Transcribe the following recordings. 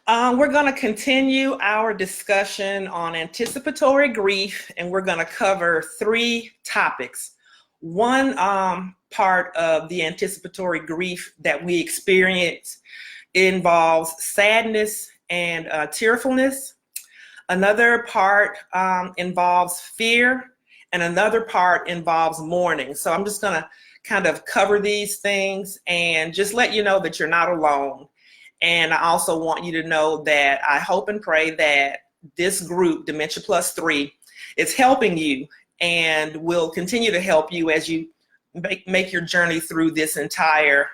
We're going to continue our discussion on anticipatory grief, and we're going to cover three topics. One part of the anticipatory grief that we experience involves sadness and tearfulness. Another part involves fear, and another part involves mourning. So I'm just going to kind of cover these things and just let you know that you're not alone. And I also want you to know that I hope and pray that this group, Dementia Plus 3, is helping you and will continue to help you as you make your journey through this entire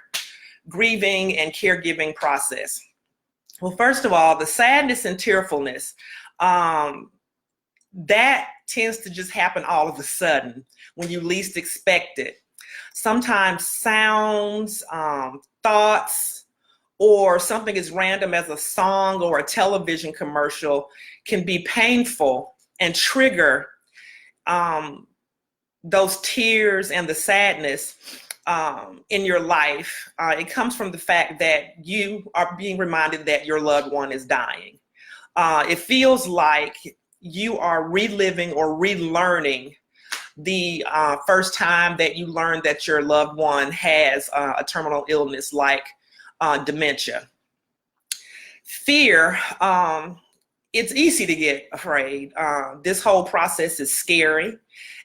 grieving and caregiving process. Well, first of all, the sadness and tearfulness, that tends to just happen all of a sudden when you least expect it. Sometimes sounds, thoughts, or something as random as a song or a television commercial can be painful and trigger those tears and the sadness in your life. It comes from the fact that you are being reminded that your loved one is dying. It feels like you are reliving or relearning the first time that you learned that your loved one has a terminal illness like dementia. Fear, it's easy to get afraid. This whole process is scary,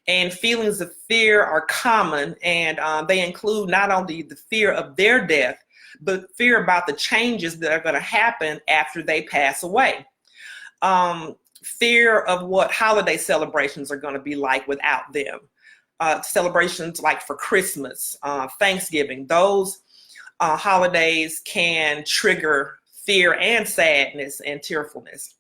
and feelings of fear are common, and they include not only the fear of their death, but fear about the changes that are going to happen after they pass away. Fear of what holiday celebrations are going to be like without them. Celebrations like for Christmas, Thanksgiving, those holidays can trigger fear and sadness and tearfulness.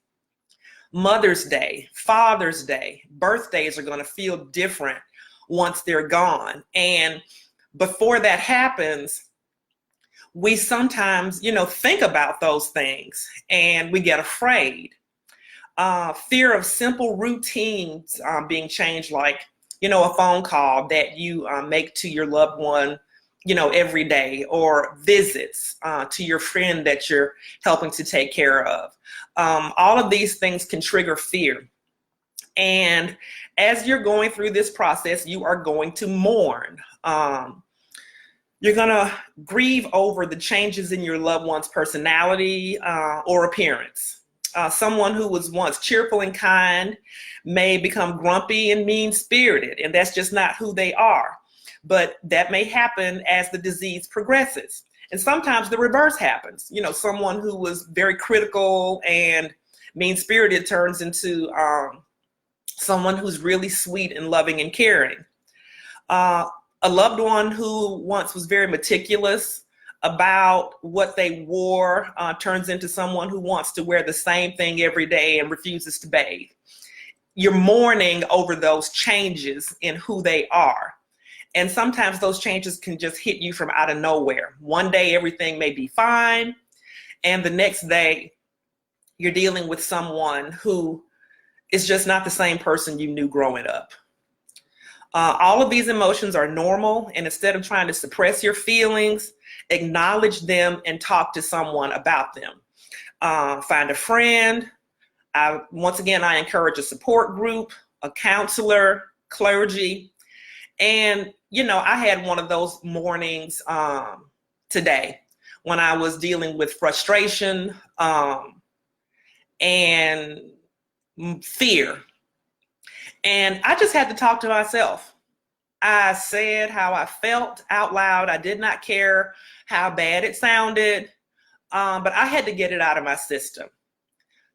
Mother's Day, Father's Day, birthdays are going to feel different once they're gone. And before that happens, we sometimes, think about those things and we get afraid. Fear of simple routines being changed, like, a phone call that you make to your loved one every day, or visits to your friend that you're helping to take care of. All of these things can trigger fear. And as you're going through this process, you are going to mourn. You're going to grieve over the changes in your loved one's personality or appearance. Someone who was once cheerful and kind may become grumpy and mean-spirited, and that's just not who they are. But that may happen as the disease progresses. And sometimes the reverse happens. Someone who was very critical and mean-spirited turns into someone who's really sweet and loving and caring. A loved one who once was very meticulous about what they wore turns into someone who wants to wear the same thing every day and refuses to bathe. You're mourning over those changes in who they are. And sometimes those changes can just hit you from out of nowhere. One day everything may be fine, and the next day you're dealing with someone who is just not the same person you knew growing up. All of these emotions are normal, and instead of trying to suppress your feelings, acknowledge them and talk to someone about them. Find a friend. Once again, I encourage a support group, a counselor, clergy. And, I had one of those mornings today when I was dealing with frustration and fear. And I just had to talk to myself. I said how I felt out loud. I did not care how bad it sounded, but I had to get it out of my system.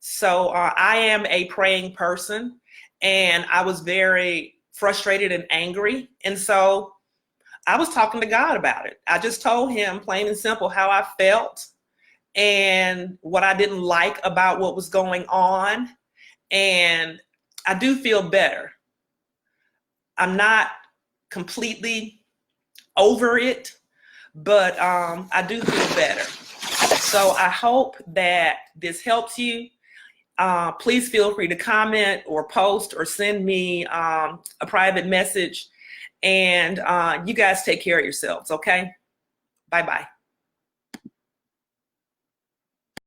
So I am a praying person, and I was very frustrated and angry. And so I was talking to God about it. I just told him plain and simple how I felt and what I didn't like about what was going on. And I do feel better. I'm not completely over it, but I do feel better. So I hope that this helps you. Please feel free to comment or post or send me a private message. And you guys take care of yourselves, okay? Bye-bye.